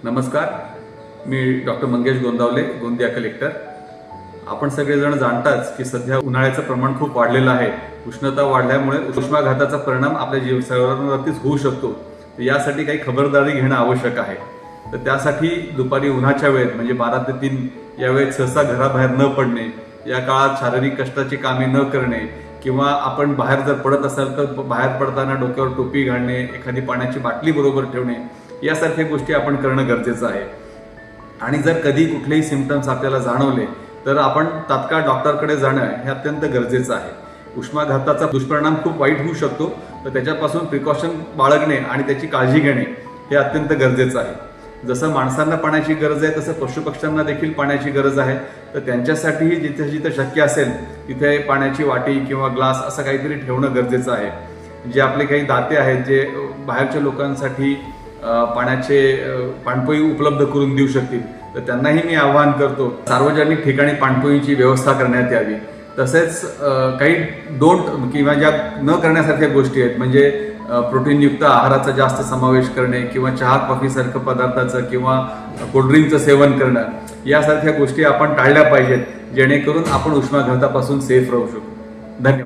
नमस्कार, मी doctor Mangesh Gondavale, Gondia collector. आपण सगळेजण जाणताच की सध्या उन्हाळ्याचं प्रमाण खूप वाढलेलं आहे. उष्णता वाढल्यामुळे उष्माघाताचा परिणाम आपल्या शरीरावरतीच होऊ शकतो. तर यासाठी काही खबरदारी घेणं आवश्यक आहे. तर त्यासाठी दुपारी उन्हाच्या वेळेत म्हणजे 12 ते 3 या वेळेत सहसा घराबाहेर न पडणे, या काळात शारीरिक कष्टाची कामे न करणे किंवा आपण बाहेर जर पडत असाल तर बाहेर पडताना डोक्यावर टोपी घालणे, एखादी पाण्याची बाटली बरोबर ठेवणे, यासारख्या गोष्टी आपण करणं गरजेचं आहे. आणि जर कधी कुठलेही सिम्पटम्स आपल्याला जाणवले तर आपण तात्काळ डॉक्टरकडे जाणं हे अत्यंत गरजेचं आहे. उष्माघाताचा दुष्परिणाम खूप वाईट होऊ शकतो, तर त्याच्यापासून प्रिकॉशन बाळगणे आणि त्याची काळजी घेणे हे अत्यंत गरजेचं आहे. जसं माणसांना पाण्याची गरज आहे तसं पशुपक्ष्यांना देखील पाण्याची गरज आहे. तर त्यांच्यासाठीही जिथे जिथे शक्य असेल तिथे पाण्याची वाटी किंवा ग्लास असं काहीतरी ठेवणं गरजेचं आहे. जे आपले काही दाते आहेत जे बाहेरच्या लोकांसाठी पाणपोई उपलब्ध करून देऊ शकतील, तर त्यांनाही मी आवाहन करतो सार्वजनिक ठिकाणी पाणपोईची व्यवस्था करण्यात यावी. तसेच काही डोंट किंवा ज्या न करण्यासारख्या गोष्टी आहेत म्हणजे प्रोटीनयुक्त आहाराचा जास्त समावेश करणे किंवा चहा कॉफीसारखं पदार्थाचं किंवा कोल्ड्रिंकचं सेवन करणं, यासारख्या गोष्टी आपण टाळल्या पाहिजेत, जेणेकरून आपण उष्माघातापासून सेफ राहू शकू. धन्यवाद.